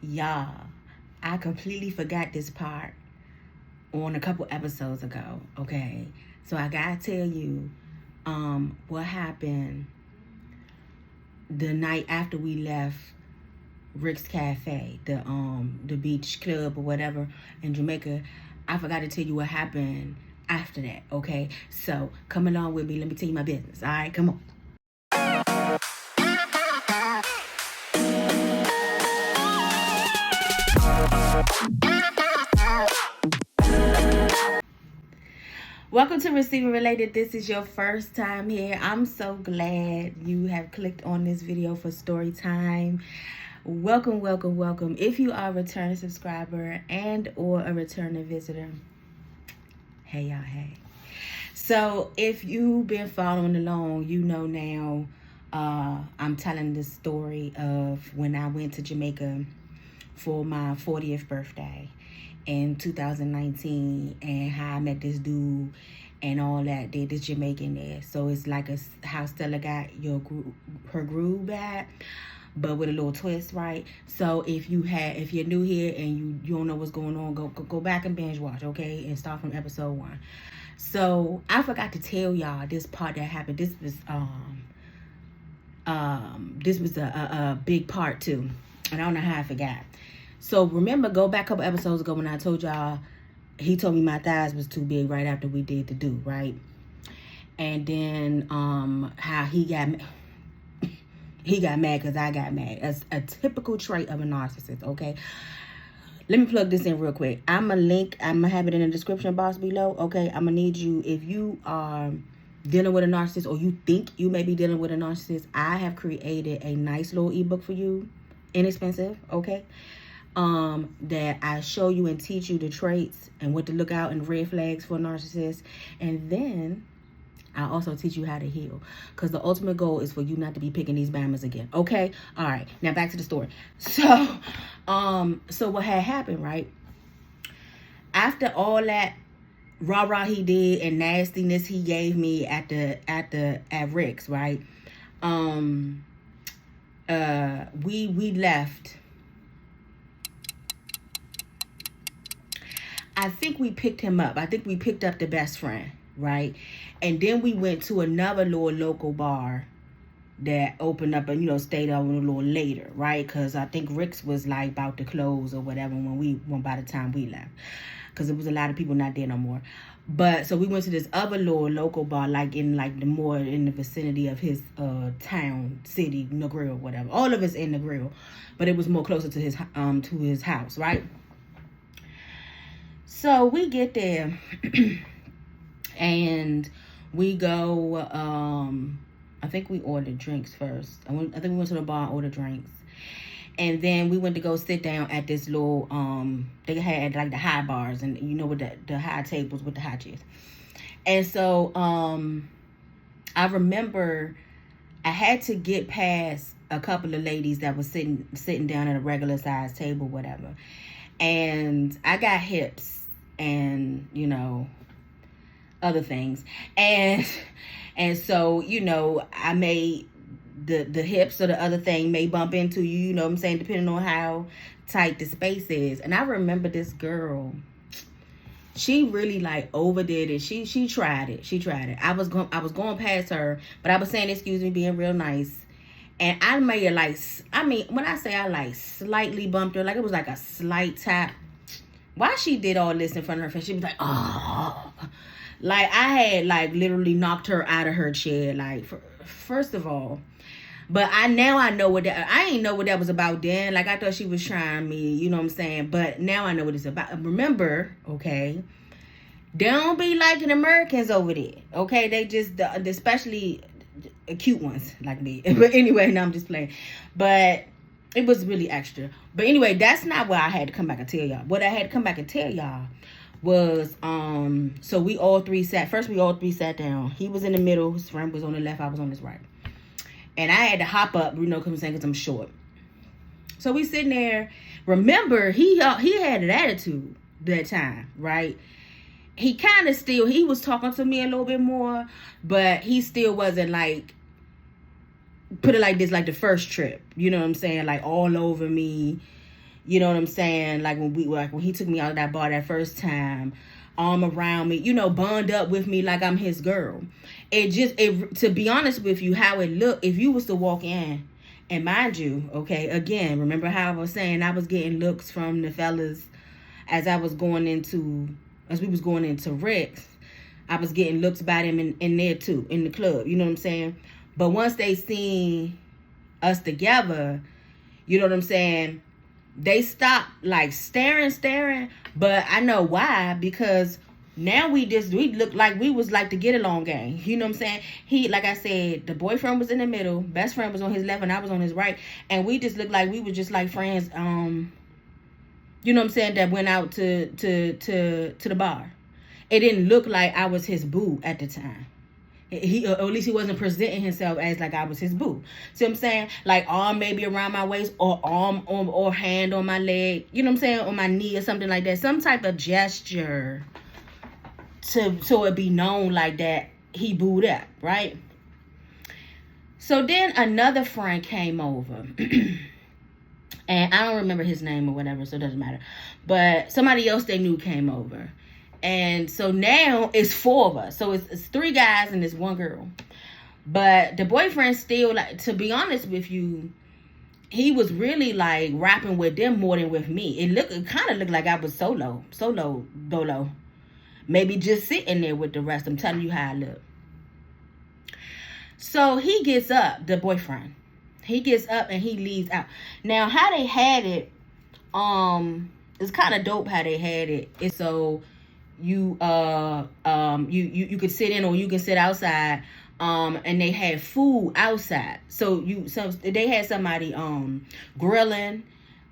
Y'all, I completely forgot this part on a couple episodes ago, okay? So I gotta tell you what happened the night after we left Rick's Cafe, the beach club or whatever in Jamaica. I forgot to tell you what happened after that, okay? So come along with me. Let me tell you my business. All right, come on. Welcome to Receiving Related. This is your first time here. I'm so glad you have clicked on this video for story time. Welcome, welcome, welcome. If you are a return subscriber and or a returning visitor, hey y'all, hey. So if you've been following along, you know now I'm telling the story of when I went to Jamaica for my 40th birthday in 2019 and how I met this dude and all that. This Jamaican there. So it's like how Stella got her groove back, but with a little twist, right? So if you're new here and you don't know what's going on, go back and binge watch, okay? And start from episode 1. So I forgot to tell y'all this part that happened. This was a big part too. And I don't know how I forgot. So remember, go back a couple episodes ago when I told y'all he told me my thighs was too big right after we did the do, right? And then how he got mad because I got mad. As a typical trait of a narcissist, okay? Let me plug this in real quick. I'm going to have it in the description box below, okay? I'm going to need you, if you are dealing with a narcissist or you think you may be dealing with a narcissist, I have created a nice little ebook for you, inexpensive, okay? That I show you and teach you the traits and what to look out and red flags for narcissists. And then I also teach you how to heal, because the ultimate goal is for you not to be picking these bammers again. Okay. All right. Now back to the story. So what had happened, right? After all that rah-rah he did and nastiness he gave me at Rick's, right? We left. I think we picked him up. I think we picked up the best friend, right? And then we went to another little local bar that opened up and, stayed on a little later, right? Because I think Rick's was like about to close or whatever when by the time we left. Because there was a lot of people not there no more. But so we went to this other little local bar, like in the vicinity of his town, city, Negril, whatever. All of us in Negril, but it was more closer to his house, right? So we get there and we go, I think we ordered drinks first. I think we went to the bar and ordered drinks. And then we went to go sit down at this little, they had like the high bars and with the high tables with the high chairs. And so I remember I had to get past a couple of ladies that was sitting down at a regular size table, whatever. And I got hips and other things, and so I made the hips or the other thing may bump into you, what I'm saying, depending on how tight the space is. And I remember this girl, she really like overdid it. She tried it. I was going past her, but I was saying excuse me, being real nice. And I made it when I say I slightly bumped her, like it was like a slight tap. Why she did all this in front of her face? She was like, oh. Like I had literally knocked her out of her chair. First of all. But I know what that, I ain't know what that was about then. I thought she was trying me, you know what I'm saying? But now I know what it's about. Remember, okay, don't be liking Americans over there, okay? They just, especially cute ones like me. But anyway, no, I'm just playing. But it was really extra. But anyway, that's not what I had to come back and tell y'all. What I had to come back and tell y'all was, so we all three sat down. He was in the middle. His friend was on the left. I was on his right. And I had to hop up, because I'm short. So we sitting there. Remember, he had an attitude that time, right? He kind of he was talking to me a little bit more, but he still wasn't put it like this, like the first trip, you know what I'm saying? All over me, You know what I'm saying? Like when he took me out of that bar that first time, arm around me, you know, bond up with me like I'm his girl. It to be honest with you, how it looked, if you was to walk in, and mind you, okay, again, remember how I was saying I was getting looks from the fellas as we was going into Rick's. I was getting looks by them in there too, in the club. You know what I'm saying? But once they seen us together, you know what I'm saying, they stopped like staring. But I know why, because now we look like we was like the get along gang. You know what I'm saying? He, like I said, the boyfriend was in the middle, best friend was on his left, and I was on his right, and we just looked like we were just like friends. You know what I'm saying? That went out to the bar. It didn't look like I was his boo at the time. He, or at least he wasn't presenting himself as like I was his boo. See what I'm saying? Like arm maybe around my waist, or arm or hand on my leg. You know what I'm saying? On my knee or something like that. Some type of gesture so it be known like that he booed up, right? So then another friend came over. And I don't remember his name or whatever, so it doesn't matter. But somebody else they knew came over. And so now it's 4 of us. So it's 3 guys and this 1 girl. But the boyfriend still, like, to be honest with you, he was really like rapping with them more than with me. It kind of looked like I was solo dolo. Maybe just sitting there with the rest. I'm telling you how I look. So he gets up, the boyfriend. He gets up and he leaves out. Now, how they had it, it's kind of dope how they had it. It's so you could sit in or you can sit outside. And they had food outside. So they had somebody grilling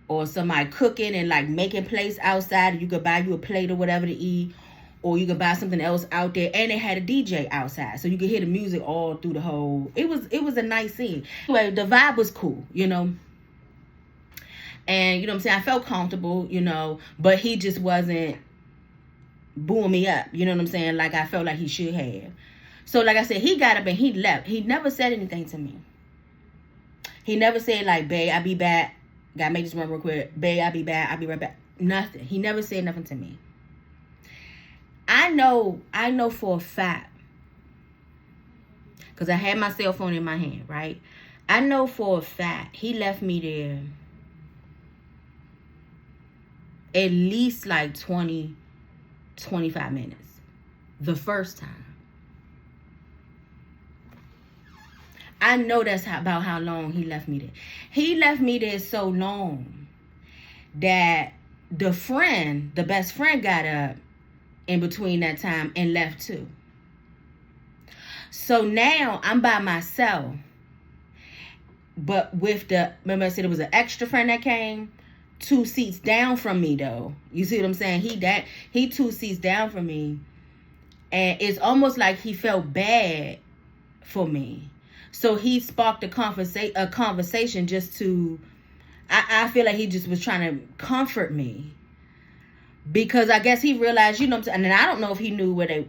or somebody cooking and like making plates outside. You could buy you a plate or whatever to eat, or you could buy something else out there. And they had a DJ outside, so you could hear the music all through the whole. It was a nice scene. Anyway, the vibe was cool, you know. And you know what I'm saying, I felt comfortable, you know, but he just wasn't booing me up, you know what I'm saying, like I felt like he should have. So like I said, he got up and he left. He never said anything to me. He never said like, babe, I'll be back. Gotta make this run real quick. Babe, I'll be back. I'll be right back. Nothing. He never said nothing to me. I know for a fact, because I had my cell phone in my hand, right? I know for a fact he left me there at least like 20, 25 minutes. The first time. I know that's about how long he left me there. He left me there so long that the best friend got up in between that time and left too. So now I'm by myself. But remember I said it was an extra friend that came 2 seats down from me though. You see what I'm saying? He 2 seats down from me. And it's almost like he felt bad for me. So he sparked a conversation just to, I feel like he just was trying to comfort me. Because I guess he realized, you know what I'm saying, and I don't know if he knew where they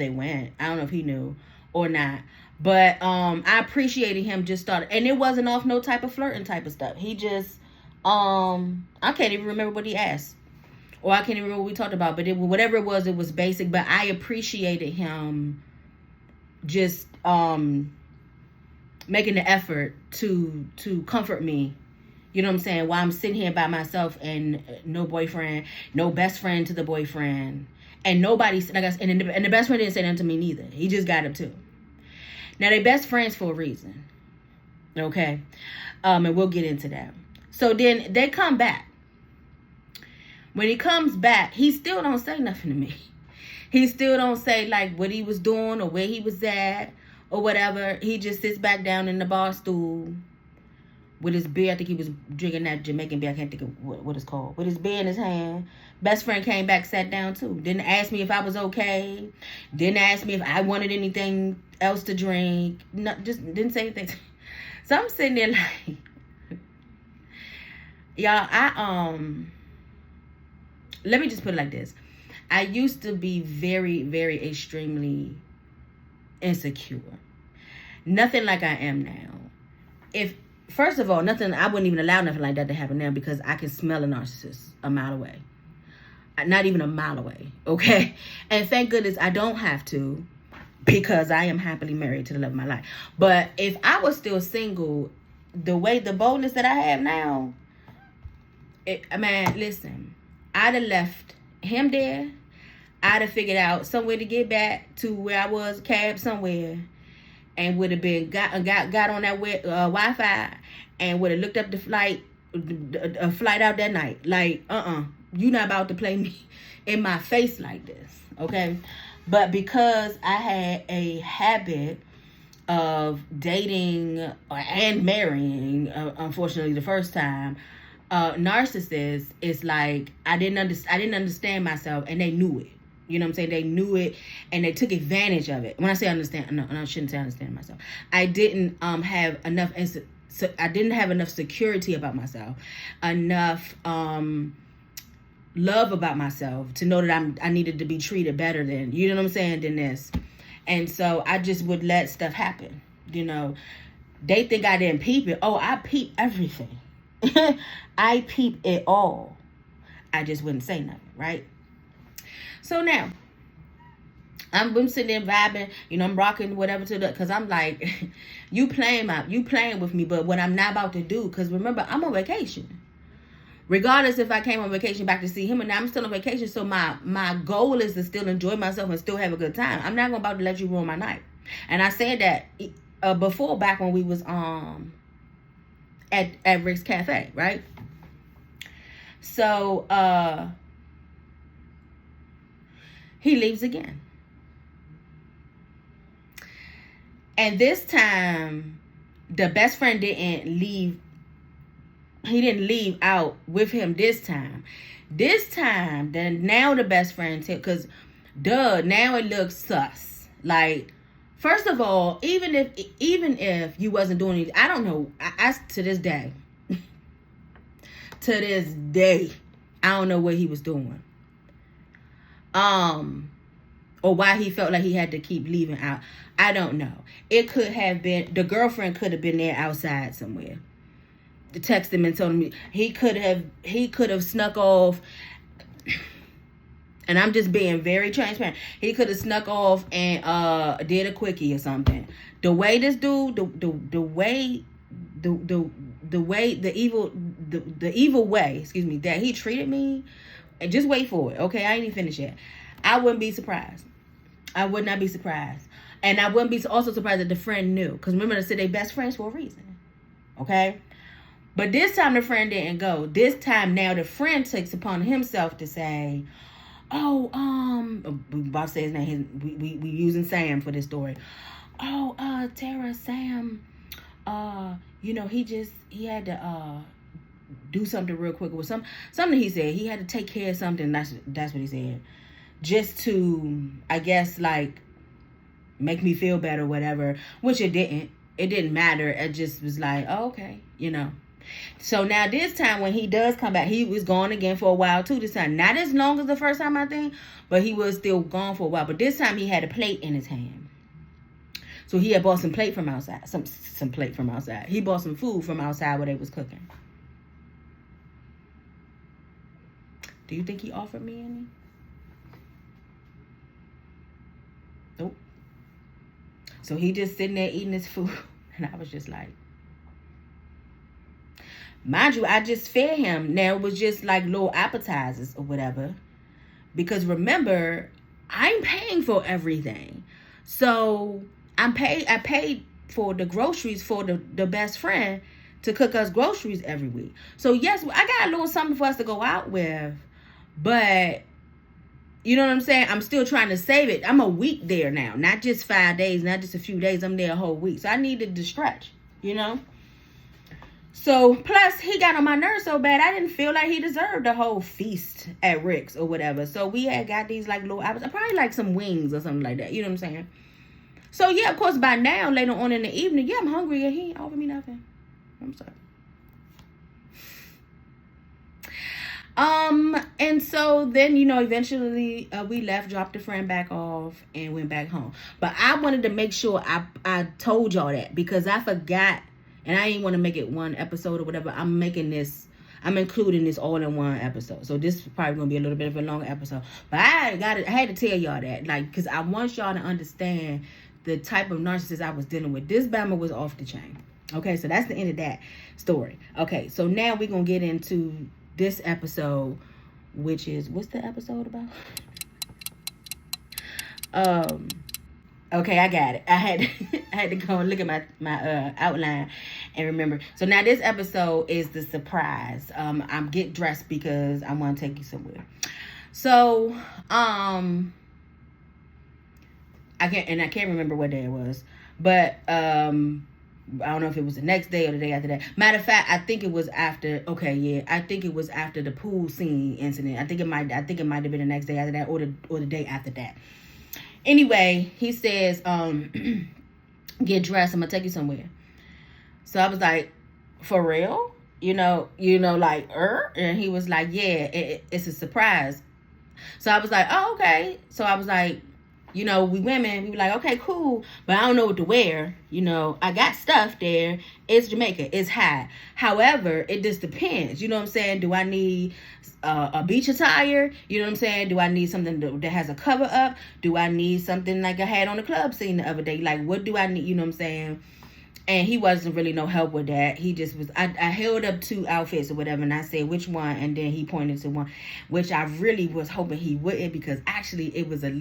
went. I don't know if he knew or not. But I appreciated him just started, and it wasn't off no type of flirting type of stuff. He just, I can't even remember what he asked. Or I can't even remember what we talked about. But whatever it was basic. But I appreciated him just making the effort to comfort me, you know what I'm saying, while I'm sitting here by myself and no boyfriend, no best friend to the boyfriend, and nobody, like I said, and the best friend didn't say nothing to me neither. He just got up too. Now they best friends for a reason, okay, and we'll get into that. So then they come back. When he comes back, he still don't say nothing to me. He still don't say like what he was doing or where he was at or whatever. He just sits back down in the bar stool with his beer. I think he was drinking that Jamaican beer. I can't think of what it's called. With his beer in his hand. Best friend came back, sat down too. Didn't ask me if I was okay. Didn't ask me if I wanted anything else to drink. No, just didn't say anything. So I'm sitting there like, y'all, let me just put it like this. I used to be very, very extremely insecure. Nothing like I am now. If first of all, nothing, I wouldn't even allow nothing like that to happen now because I can smell a narcissist a mile away. Not even a mile away, okay? And thank goodness I don't have to, because I am happily married to the love of my life. But if I was still single, the boldness that I have now, man, listen, I'd have left him there. I'd have figured out somewhere to get back to where I was, cab somewhere, and would have been got on that Wi-Fi and would have looked up the flight, a flight out that night. Like, you not about to play me in my face like this, okay? But because I had a habit of dating and marrying, unfortunately the first time, narcissists, it's like I didn't understand myself, and they knew it. You know what I'm saying? They knew it, and they took advantage of it. When I say understand, no, I shouldn't say understand myself. I didn't have enough. So I didn't have enough security about myself, enough love about myself to know that I needed to be treated better than, you know what I'm saying, than this. And so I just would let stuff happen. You know, they think I didn't peep it. Oh, I peep everything. I peep it all. I just wouldn't say nothing, right? So now, I'm sitting there vibing, you know, I'm rocking whatever to the, because I'm like, you playing with me, but what I'm not about to do, because remember, I'm on vacation. Regardless if I came on vacation back to see him, and now I'm still on vacation, so my goal is to still enjoy myself and still have a good time. I'm not about to let you ruin my night. And I said that before, back when we was at Rick's Cafe, right? So he leaves again. And this time, the best friend didn't leave. He didn't leave out with him this time. This time, then now the best friend took, because now it looks sus. Like, first of all, even if you wasn't doing anything, I don't know. I to this day, I don't know what he was doing. Or why he felt like he had to keep leaving out. I don't know. It could have been, the girlfriend could have been there outside somewhere. To text him and told him he could have snuck off. And I'm just being very transparent. He could have snuck off and did a quickie or something. The way this dude, the evil way, excuse me, that he treated me, and just wait for it, okay? I ain't even finished yet. I wouldn't be surprised. I would not be surprised. And I wouldn't be also surprised that the friend knew. Because remember, I said they best friends for a reason. Okay? But this time the friend didn't go. This time now the friend takes upon himself to say, oh, we about to say his name. We using Sam for this story. Oh, Tara, Sam, you know, he had to do something real quick. With something he said. He had to take care of something. That's what he said. Just to, I guess, like, make me feel better or whatever. Which it didn't. It didn't matter. It just was like, oh, okay, you know. So now this time when he does come back, he was gone again for a while too this time. Not as long as the first time, I think, but he was still gone for a while. But this time he had a plate in his hand. So he had bought some plate from outside. Some plate from outside. He bought some food from outside where they was cooking. Do you think he offered me any? Nope. So he just sitting there eating his food. And I was just like, mind you, I just fed him. Now it was just like little appetizers or whatever. Because remember, I'm paying for everything. So I paid for the groceries for the best friend to cook us groceries every week. So yes, I got a little something for us to go out with. But you know what I'm saying? I'm still trying to save it. I'm a week there now. Not just 5 days, not just a few days. I'm there a whole week. So I needed to stretch, you know? So, plus, he got on my nerves so bad, I didn't feel like he deserved the whole feast at Rick's or whatever. So, we had got these, like, little apples. Probably, like, some wings or something like that. You know what I'm saying? So, yeah, of course, by now, later on in the evening, yeah, I'm hungry. And he ain't offered me nothing. I'm sorry. And so then, you know, eventually we left, dropped the friend back off, and went back home. But I wanted to make sure I told y'all that, because I forgot And I ain't want to make it one episode or whatever. I'm including this all in one episode. So this is probably going to be a little bit of a long episode. But I had to tell y'all that. Like, because I want y'all to understand the type of narcissist I was dealing with. This Bama was off the chain. Okay, so that's the end of that story. Okay, so now we're going to get into this episode, which is, what's the episode about? Okay, I got it. I had to go and look at my outline and remember. So now this episode is the surprise. I'm get dressed because I want to take you somewhere. So I can't remember what day it was, but I don't know if it was the next day or the day after that. Matter of fact, I think it was after. Okay, yeah, I think it was after the pool scene incident. I think it might have been the next day after that, or the day after that. Anyway, he says, get dressed. I'm gonna take you somewhere. So I was like, for real? You know, like, and he was like, yeah, it's a surprise. So I was like, oh, okay. So I was like, we women, we were like, okay, cool, but I don't know what to wear. I got stuff there. It's Jamaica. It's hot. However, it just depends. You know what I'm saying? Do I need a beach attire? You know what I'm saying? Do I need something that has a cover up? Do I need something like I had on the club scene the other day? Like, what do I need? You know what I'm saying? And he wasn't really no help with that. He just was, I held up 2 outfits or whatever, and I said, which one? And then he pointed to one, which I really was hoping he wouldn't, because actually it was the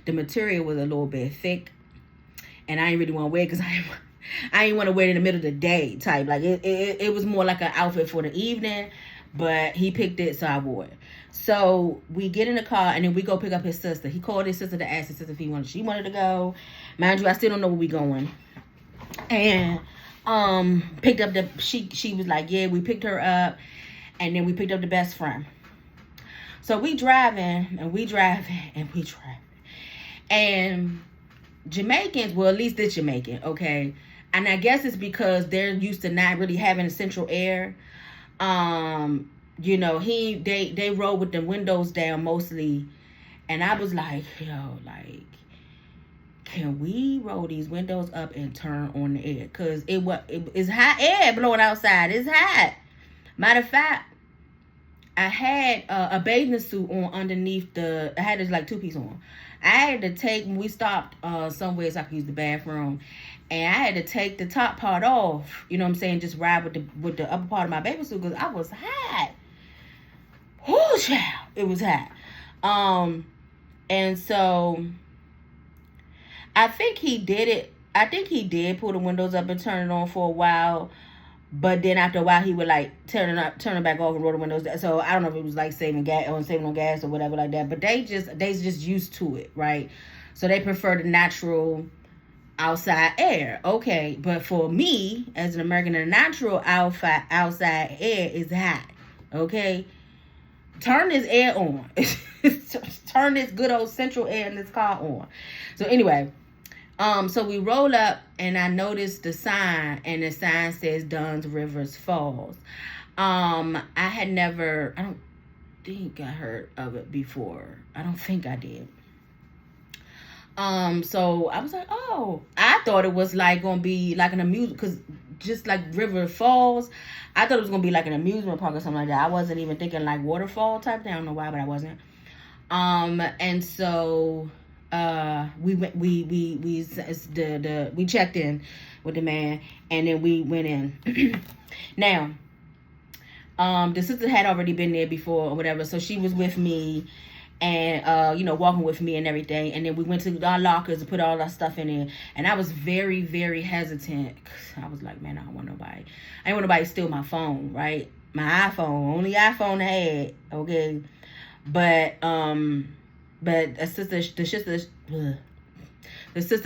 material was a little bit thick, and I didn't really want to wear it because I didn't want to wear it in the middle of the day type. Like, it was more like an outfit for the evening, but he picked it, so I wore it. So we get in the car, and then we go pick up his sister. He called his sister to ask his sister if she wanted to go. Mind you, I still don't know where we going. And picked up she was like, yeah, we picked her up, and then we picked up the best friend. So we driving, and Jamaicans, well, at least this Jamaican, okay, and I guess it's because they're used to not really having central air. They rode with the windows down mostly, and I was like, can we roll these windows up and turn on the air? Because it's hot air blowing outside. It's hot. Matter of fact, I had a bathing suit on underneath I had this like 2-piece on. I had to take, when we stopped somewhere so I could use the bathroom, and I had to take the top part off, you know what I'm saying, just ride with the upper part of my bathing suit, because I was hot. Whoo, child. It was hot. And so I think he did it. I think he did pull the windows up and turn it on for a while. But then after a while, he would like turn it back off and roll the windows down. So I don't know if it was like saving on gas or whatever like that. But they just used to it, right? So they prefer the natural outside air. Okay, but for me as an American, the natural outside air is hot. Okay, turn this air on. Turn this good old central air in this car on. So anyway. So we roll up, and I noticed the sign, and the sign says Dunn's Rivers Falls. I don't think I heard of it before. I don't think I did. So I was like, oh, I thought it was like gonna be like an amusement, because just like River Falls, I thought it was gonna be like an amusement park or something like that. I wasn't even thinking like waterfall type thing. I don't know why, but I wasn't. And so we checked in with the man, and then we went in. Now, the sister had already been there before or whatever, so she was with me, and walking with me and everything. And then we went to our lockers and put all our stuff in there, and I was very, very hesitant. I was like, man, I don't want nobody to steal my phone, right? My iPhone, only iPhone I had, okay? But the sister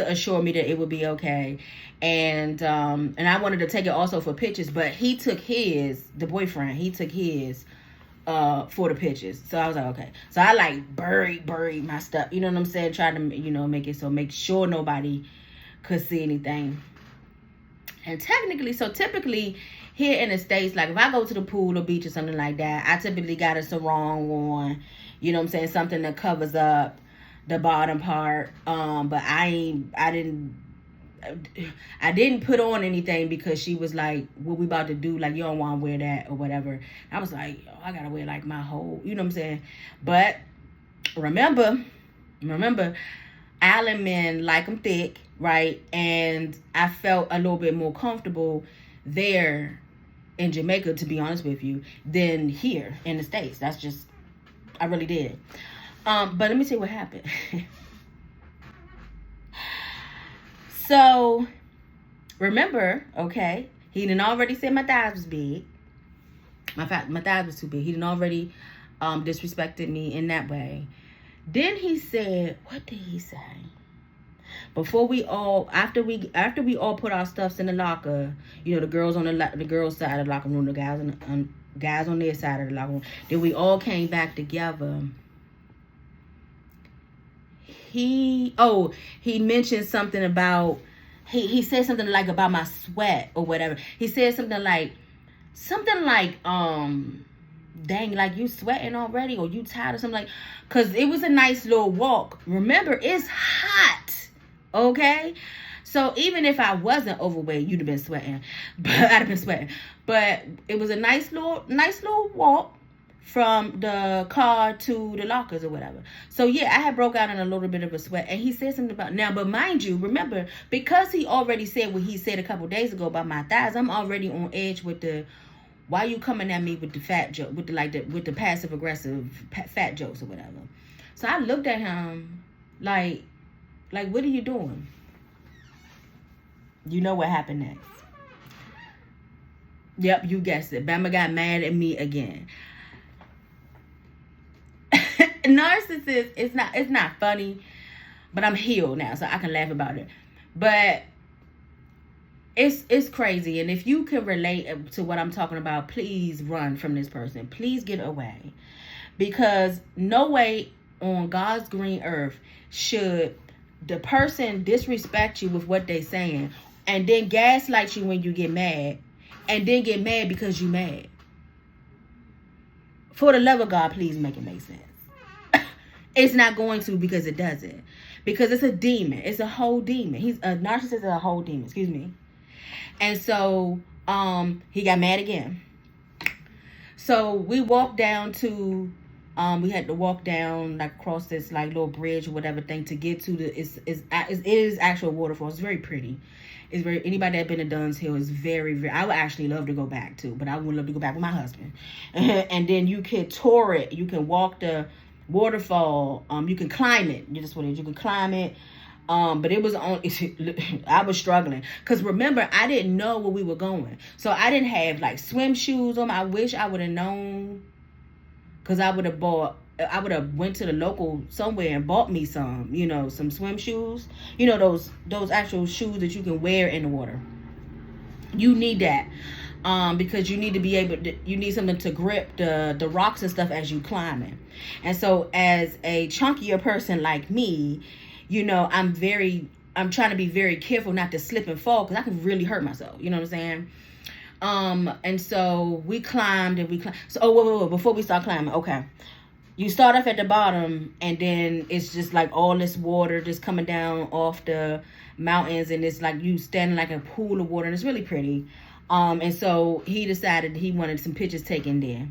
assured me that it would be okay, and I wanted to take it also for pictures, but he took his, the boyfriend, for the pictures. So I was like, okay. So I like buried my stuff, you know what I'm saying, trying to make sure nobody could see anything. And typically here in the States, like if I go to the pool or beach or something like that, I typically got a sarong on, you know what I'm saying, something that covers up the bottom part. But I I didn't put on anything because she was like, what we about to do, like, you don't want to wear that or whatever. I was like, oh, I gotta wear like my whole, you know what I'm saying? But remember, island men like them thick, right? And I felt a little bit more comfortable there in Jamaica, to be honest with you, than here in the States. That's just, I really did. But let me tell you what happened. So, remember, okay, he done already said my thighs was big. My thighs was too big. He done already disrespected me in that way. Then he said, what did he say? Before we all, after we all put our stuffs in the locker, you know, the girls on the girls' side of the locker room, the guys guys on their side of the locker room. Then we all came back together. He mentioned something about, he said something like about my sweat or whatever. He said something like, dang, like you sweating already, or you tired or something, like, because it was a nice little walk. Remember, it's hot, okay? So even if I wasn't overweight, you'd have been sweating, but I'd have been sweating. But it was a nice little walk from the car to the lockers or whatever. So yeah, I had broke out in a little bit of a sweat, and he said something about, now, but mind you, remember, because he already said what he said a couple days ago about my thighs, I'm already on edge with the, why you coming at me with the fat joke, with the passive aggressive fat jokes or whatever. So I looked at him like what are you doing? You know what happened next. Yep, you guessed it. Bama got mad at me again. Narcissist, it's not funny, but I'm healed now, so I can laugh about it. But it's crazy, and if you can relate to what I'm talking about, please run from this person. Please get away, because no way on God's green earth should the person disrespect you with what they saying, and then gaslight you when you get mad, and then get mad because you mad. For the love of God, please make it make sense. It's not going to, because it doesn't. Because it's a demon. It's a whole demon. He's a narcissist, is a whole demon. Excuse me. And so he got mad again. So we walked down to we had to walk down, like, across this like little bridge or whatever thing to get to the it is actual waterfall. It's very pretty. It's very, anybody that been to Dunn's Hill is very, very, I would actually love to go back to, but I would love to go back with my husband. And then you can tour it. You can walk the waterfall. You can climb it. That's what it is. You can climb it. But it was on, I was struggling. Because remember, I didn't know where we were going. So I didn't have like swim shoes on. I wish I would have known. Because I would have went to the local somewhere and bought me some, you know, some swim shoes. You know, those actual shoes that you can wear in the water. You need that. Because you need to be able to, you need something to grip the rocks and stuff as you climbing. And so as a chunkier person like me, you know, I'm trying to be very careful not to slip and fall, because I can really hurt myself. You know what I'm saying? And so we climbed and we climbed. So, wait, before we start climbing, okay. You start off at the bottom, and then it's just like all this water just coming down off the mountains, and it's like you standing like a pool of water, and it's really pretty. And so he decided he wanted some pictures taken there.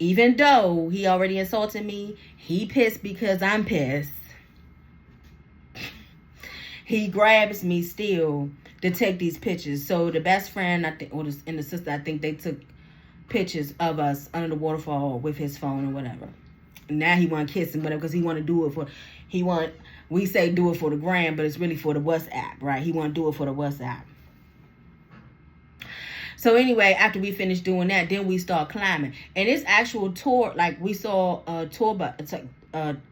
Even though he already insulted me, he pissed because I'm pissed. He grabs me still to take these pictures. So the best friend, I think, and the sister, I think they took pictures of us under the waterfall with his phone or whatever. And now he want to kiss him, whatever, because he want to do it for, we say do it for the gram, but it's really for the WhatsApp, right? He want to do it for the WhatsApp. So anyway, after we finished doing that, then we start climbing. And this actual tour, like, we saw a tour, but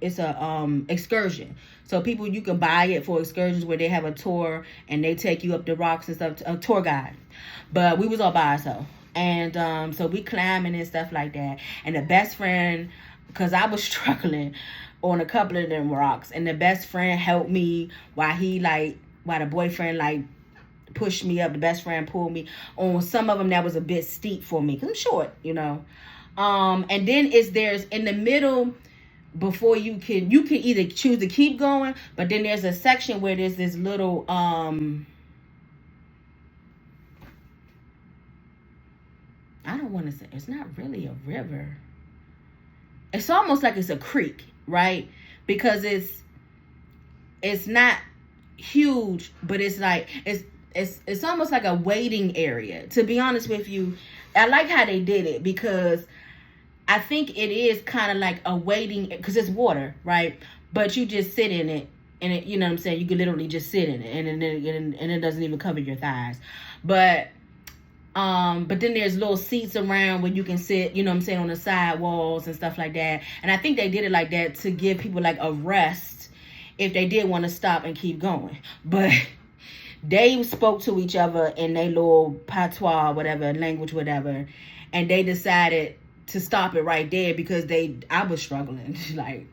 it's a excursion. So people, you can buy it for excursions where they have a tour and they take you up the rocks and stuff, a tour guide. But we was all by ourselves. And so we climbing and stuff like that. And the best friend, because I was struggling on a couple of them rocks, and the best friend helped me while the boyfriend pushed me up. The best friend pulled me on some of them that was a bit steep for me, because I'm short, you know. And then there's in the middle before you can either choose to keep going, but then there's a section where there's this little I don't want to say, it's not really a river. It's almost like it's a creek, right? Because it's not huge, but it's like it's almost like a waiting area. To be honest with you, I like how they did it, because I think it is kind of like a waiting, because it's water, right? But you just sit in it, and it, you know what I'm saying? You can literally just sit in it, and it doesn't even cover your thighs. But then there's little seats around where you can sit, you know what I'm saying, on the side walls and stuff like that. And I think they did it like that to give people like a rest if they did want to stop and keep going. But they spoke to each other in their little patois, whatever, language, whatever. And they decided to stop it right there, because I was struggling. Like,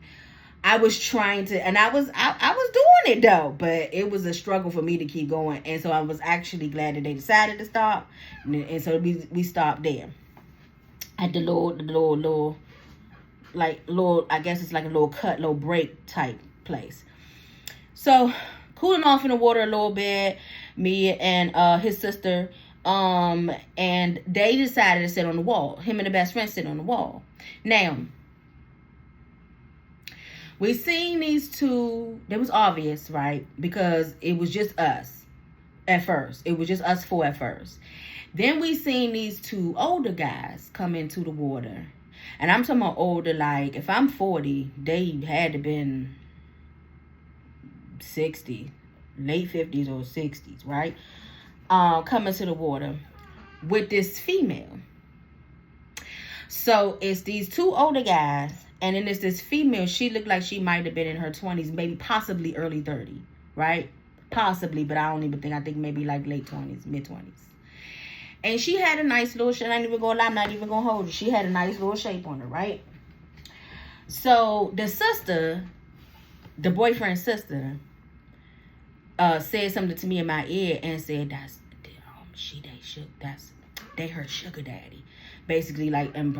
I was trying to, and I was doing it though, but it was a struggle for me to keep going. And so I was actually glad that they decided to stop. And so we stopped there at the little, I guess it's like a little break type place. So cooling off in the water a little bit, me and his sister, and they decided to sit on the wall. Him and the best friend sit on the wall. Now, we seen these two. It was obvious, right? Because it was just us at first. It was just us four at first. Then we seen these two older guys come into the water. And I'm talking about older, like, if I'm 40, they had to been 60, late 50s or 60s, right? Coming to the water with this female. So it's these two older guys, and then there's this female. She looked like she might have been in her 20s, maybe possibly early 30s, right? Possibly, but I think maybe like late 20s, mid 20s. And she had a nice little shape. I'm not even gonna hold her. She had a nice little shape on her, right? So the sister, the boyfriend's sister, said something to me in my ear and said, they her sugar daddy. Basically, like, and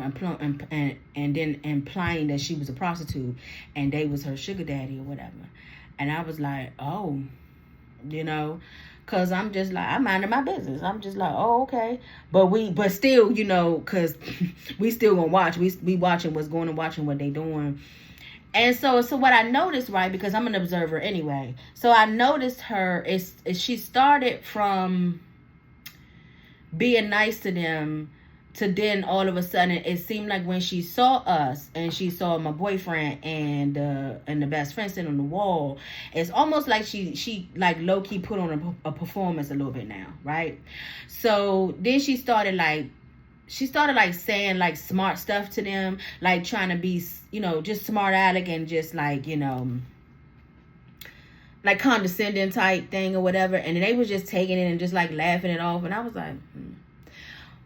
then implying that she was a prostitute and they was her sugar daddy or whatever. And I was like, oh, you know, because I'm just like, I'm minding my business. I'm just like, oh, okay. But still, you know, because we still gonna watch. We watching what's going on, watching what they doing. And so what I noticed, right, because I'm an observer anyway. So I noticed her, is she started from being nice to them, to then all of a sudden it seemed like when she saw us and she saw my boyfriend and the best friend sitting on the wall, it's almost like she like low-key put on a performance a little bit now, right? So then she started saying like smart stuff to them, like trying to be, you know, just smart aleck and just like, you know, like condescending type thing or whatever. And they was just taking it and just like laughing it off. And I was like,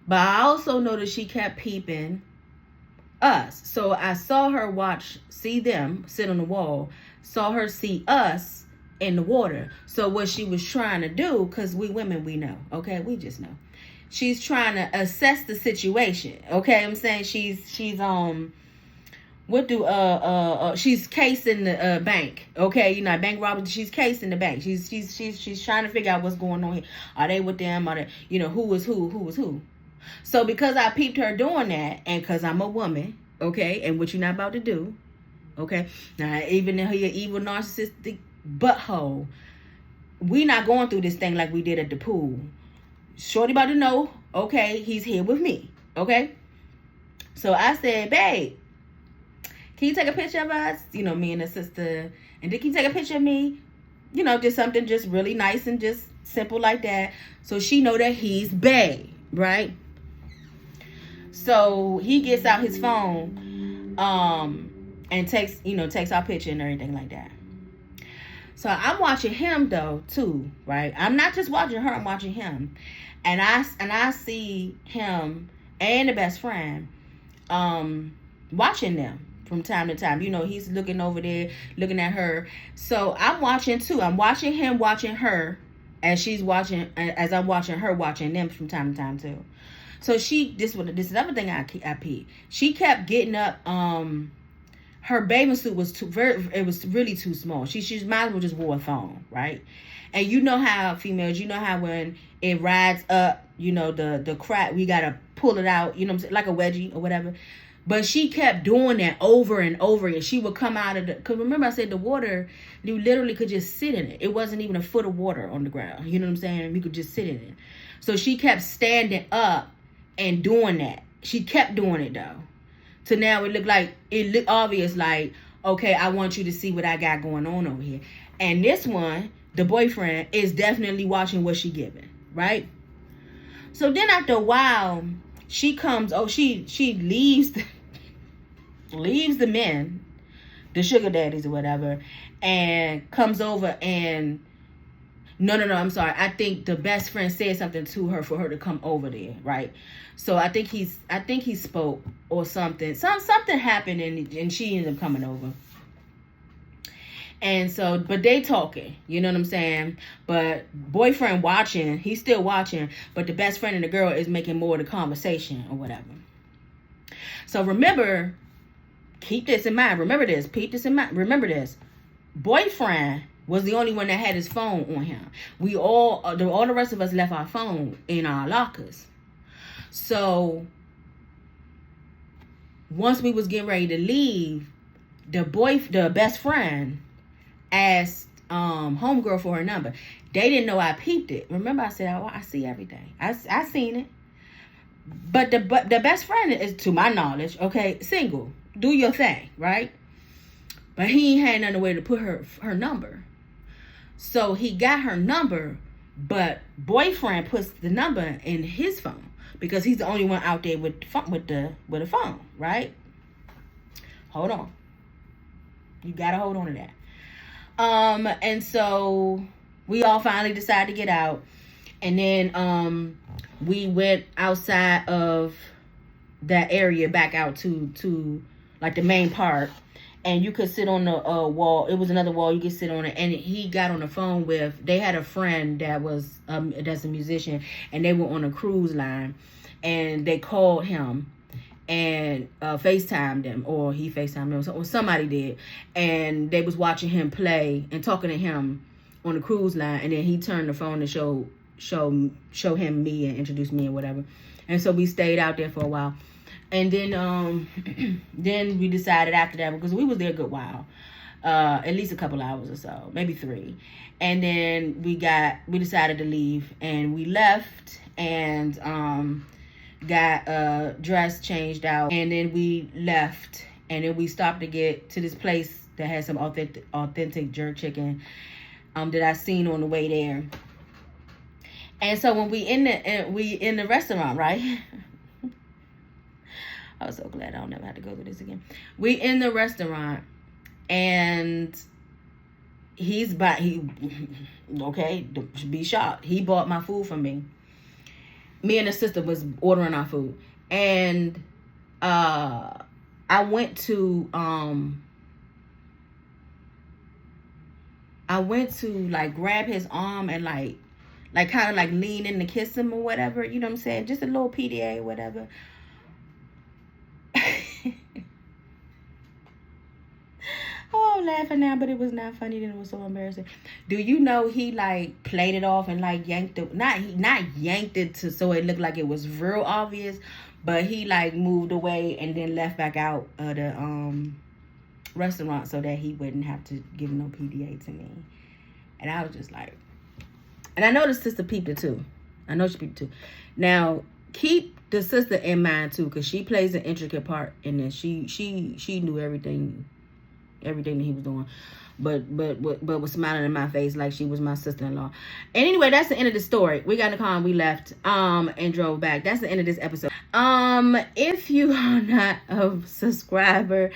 But I also noticed she kept peeping us. So I saw her see them sit on the wall, saw her see us in the water. So what she was trying to do, because we women, we know, okay? We just know. She's trying to assess the situation, okay? I'm saying she's she's casing the bank, okay? You know, bank robbery. She's casing the bank. She's trying to figure out what's going on here. Are they with them? Are they, you know, who was who? So because I peeped her doing that, and because I'm a woman, okay, and what you're not about to do, okay? Now, even in her evil narcissistic butthole, we not going through this thing like we did at the pool. Shorty about to know, okay, he's here with me, okay? So I said, babe, can you take a picture of us? You know, me and the sister. And then can you take a picture of me? You know, just something just really nice and just simple like that. So she know that he's bae, right? So he gets out his phone and takes our picture and everything like that. So I'm watching him though too, right? I'm not just watching her, I'm watching him. And I see him and the best friend watching them from time to time. You know, he's looking over there, looking at her. So I'm watching too. I'm watching him, watching her, as as I'm watching her, watching them from time to time too. So this is another thing I peeped. She kept getting up her bathing suit was it was really too small. She might as well just wore a thong, right? And you know how females, you know how when it rides up, you know, the crack, we gotta pull it out, you know what I'm saying, like a wedgie or whatever. But she kept doing that over and over again. She would come out of because remember I said the water, you literally could just sit in it. It wasn't even a foot of water on the ground. You know what I'm saying? You could just sit in it. So she kept standing up and doing that. She kept doing it though. So now it looked obvious, like, okay, I want you to see what I got going on over here. And this one, the boyfriend, is definitely watching what she giving, right? So then after a while, she comes, she leaves the men, the sugar daddies or whatever, and comes over and no, I'm sorry. I think the best friend said something to her for her to come over there, right? So I think he spoke or something. Something happened and she ended up coming over. And so, but they talking, you know what I'm saying? But boyfriend watching, he's still watching, but the best friend and the girl is making more of the conversation or whatever. So remember, keep this in mind. Remember this. Keep this in mind. Remember this. Boyfriend was the only one that had his phone on him. We all the rest of us left our phone in our lockers. So once we was getting ready to leave, the best friend asked homegirl for her number. They didn't know I peeped it. Remember I said, I see everything. I seen it. But the best friend is, to my knowledge, okay, single. Do your thing, right? But he ain't had nothing way to put her number. So he got her number, but boyfriend puts the number in his phone because he's the only one out there with a phone, right? Hold on. You gotta hold on to that. And so we all finally decided to get out, and then we went outside of that area back out to like the main park. And you could sit on the wall. It was another wall. You could sit on it. And he got on the phone they had a friend that's a musician. And they were on a cruise line. And they called him and FaceTimed him. Or he FaceTimed him. Or somebody did. And they was watching him play and talking to him on the cruise line. And then he turned the phone to show him me and introduce me and whatever. And so we stayed out there for a while. And then then we decided after that, because we was there a good while, at least a couple hours or so, maybe 3. And then we decided to leave, and we left and got dressed, changed out, and then we left, and then we stopped to get to this place that had some authentic jerk chicken that I seen on the way there. And so when we in the restaurant, right? I was so glad I don't never have to go through this again. We in the restaurant, and okay, be shocked. He bought my food for me. Me and the sister was ordering our food, and I went to like grab his arm and like kind of like lean in to kiss him or whatever. You know what I'm saying? Just a little PDA or whatever. Oh, I'm laughing now, but it was not funny. Then it was so embarrassing. Do you know he like played it off and like yanked it? Not yanked it so it looked like it was real obvious, but he like moved away and then left back out of the restaurant so that he wouldn't have to give no PDA to me. And I was just like, and I know the sister peeped it too. I know she peeped it too. Now keep the sister in mind too, because she plays an intricate part in this. She knew everything that he was doing, but was smiling in my face like she was my sister-in-law. And anyway, that's the end of the story. We got in the car and we left and drove back. That's the end of this episode. If you are not a subscriber,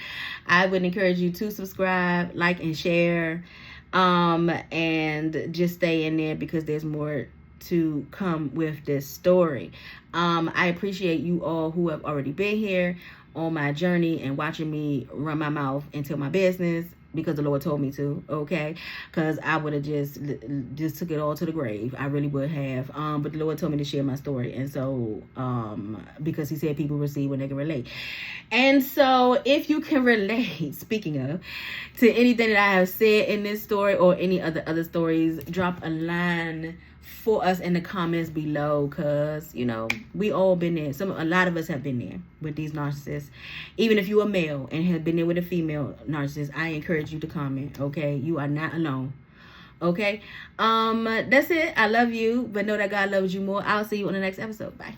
I would encourage you to subscribe, like, and share, and just stay in there because there's more to come with this story. I appreciate you all who have already been here on my journey and watching me run my mouth into my business. because the Lord told me to, okay? Because I would have just took it all to the grave. I really would have. But the Lord told me to share my story. And so, because he said people receive when they can relate. And so, if you can relate, speaking of, to anything that I have said in this story or any other stories, drop a line for us in the comments below, because we all been there. A lot of us have been there with these narcissists. Even if you are male and have been there with a female narcissist, I encourage you to comment. Okay, you are not alone. Okay, that's it. I love you, but know that God loves you more. I'll see you on the next episode. Bye.